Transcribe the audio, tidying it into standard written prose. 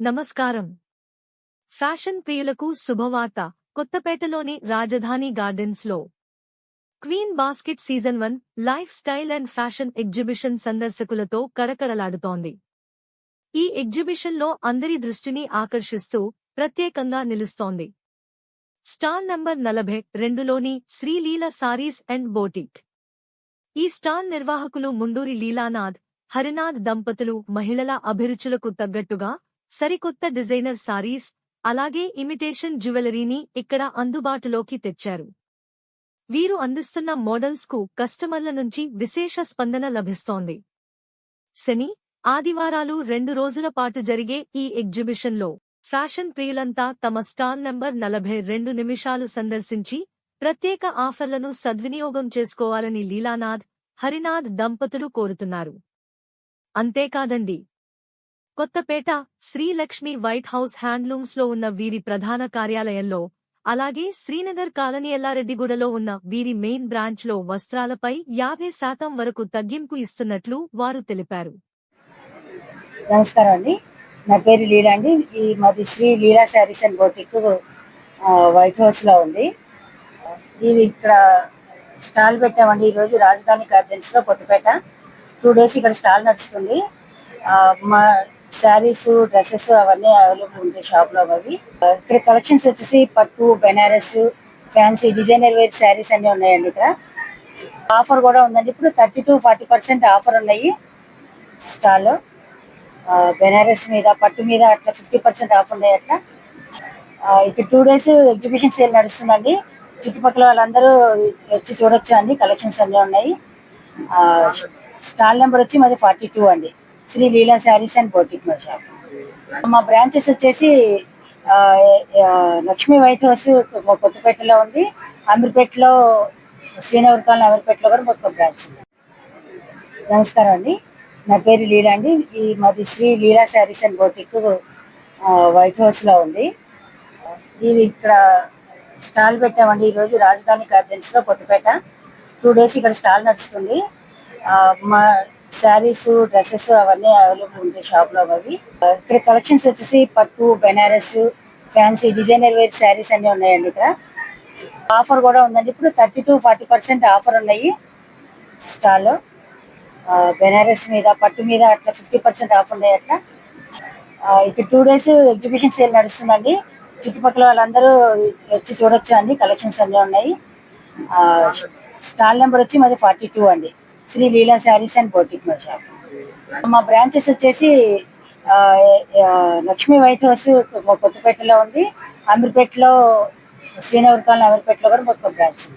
నమస్కారం. ఫ్యాషన్ ప్రియులకు శుభవార్త. కొత్తపేటలోని రాజధాని గార్డెన్స్లో queen basket season 1 lifestyle and fashion exhibition సందర్శకులతో కరకరలాడుతోంది. ఈ ఎగ్జిబిషన్లో అందరి దృష్టిని ఆకర్షిస్తూ ప్రత్యేకంగా నిలుస్తోంది. స్టాల్ నంబర్ 42లోని శ్రీలీల సారీస్ అండ్ బోటిక్. ఈ స్టాల్ నిర్వాహకులు ముండూరి లీలానాథ్, హరినాథ్ దంపతులు మహిళల అభిరుచులకు తగ్గట్టుగా సరికొత్త డిజైనర్ సారీస్, అలాగే ఇమిటేషన్ జ్యువెలరీని ఇక్కడ అందుబాటులోకి తెచ్చారు. వీరు అందిస్తున్న మోడల్స్ కు కస్టమర్ల నుంచి విశేష స్పందన లభిస్తోంది. శని, ఆదివారాలు 2 రోజుల పాటు జరిగే ఈ ఎగ్జిబిషన్లో ఫ్యాషన్ ప్రియులంతా తమ స్టాల్ నంబర్ 42 సందర్శించి ప్రత్యేక ఆఫర్లను సద్వినియోగం చేసుకోవాలని లీలానాథ్, హరినాథ్ దంపతులు కోరుతున్నారు. అంతేకాదండి, కొత్తపేట శ్రీలక్ష్మి వైట్ హౌస్ హ్యాండ్లూమ్స్లో ఉన్న వీరి ప్రధాన కార్యాలయంలో, అలాగే శ్రీనగర్ కాలనీ ఎల్లారెడ్డిగూడలో ఉన్న వీరి మెయిన్ బ్రాంచ్లో వస్త్రాలపై 50% వరకు తగ్గింపు ఇస్తున్నట్లు వారు తెలిపారు. నమస్కారం అండి, నా పేరు లీలా అండి. మాది శ్రీ లీలా శారీస్ అండ్ బోటిక్ వైట్ హౌస్లో ఉంది. ఇది ఇక్కడ స్టాల్ పెట్టామండి ఈరోజు రాజధాని గార్డెన్స్లో కొత్తపేట. 2 days ఇక్కడ స్టాల్ నడుస్తుంది. మా శారీస్, డ్రెస్సెస్ అవన్నీ అవైలబుల్ ఉంది షాప్లో. అవి ఇక్కడ కలెక్షన్స్ వచ్చేసి పట్టు, Banaras, fancy, designer wear sarees అన్నీ ఉన్నాయండి. ఇక్కడ ఆఫర్ కూడా ఉందండి. ఇప్పుడు 30 to 40% ఆఫర్ ఉన్నాయి స్టాల్లో. బెనారస్ మీద, పట్టు మీద అట్లా 50% ఆఫర్ ఉన్నాయి. అట్లా ఇక్కడ 2 days ఎగ్జిబిషన్ సేల్ నడుస్తుందండి. చుట్టుపక్కల వాళ్ళందరూ వచ్చి చూడొచ్చు అండి. కలెక్షన్స్ అన్నీ ఉన్నాయి. స్టాల్ నెంబర్ వచ్చి మాది 42 అండి. శ్రీ లీలా శారీస్ అండ్ బోటిక్ మా షాప్. మా బ్రాంచెస్ వచ్చేసి లక్ష్మీ వైట్ హౌస్ కొత్తపేటలో ఉంది, అమీర్పేటలో, శ్రీనగర్ కాలనీ అమీర్పేటలో కూడా ఒక బ్రాంచ్ ఉంది. నమస్కారం అండి, నా పేరు లీలా అండి. మాది శ్రీ లీలా శారీస్ అండ్ బోటిక్ వైట్ హౌస్లో ఉంది. ఇది ఇక్కడ స్టాల్ పెట్టామండి ఈరోజు రాజధాని గార్డెన్స్లో కొత్తపేట. 2 days ఇక్కడ స్టాల్ నడుస్తుంది. మా శారీస్, డ్రెస్సెస్ అవన్నీ అవైలబుల్ ఉంది షాప్లో. అవి ఇక్కడ కలెక్షన్స్ వచ్చేసి పట్టు, Banaras, fancy, designer wear sarees అన్నీ ఉన్నాయండి. ఇక్కడ ఆఫర్ కూడా ఉందండి. ఇప్పుడు 30 to 40% ఆఫర్ ఉన్నాయి స్టాల్లో. బెనారస్ మీద, పట్టు మీద అట్లా 50% ఆఫర్ ఉన్నాయి. అట్లా ఇక్కడ 2 days ఎగ్జిబిషన్ సేల్ నడుస్తుందండి. చుట్టుపక్కల వాళ్ళందరూ వచ్చి చూడొచ్చు అండి. కలెక్షన్స్ అన్నీ ఉన్నాయి. స్టాల్ నెంబర్ వచ్చి మాది 42 అండి. శ్రీ లీలా శారీస్ అండ్ బోటిక్ మా షాప్. మా బ్రాంచెస్ వచ్చేసి లక్ష్మీ వైట్ హౌస్ కొత్తపేటలో ఉంది, అమీర్పేటలో, శ్రీనగర్ కాలనీ అమీర్పేటలో కూడా ఒక బ్రాంచ్ ఉంది.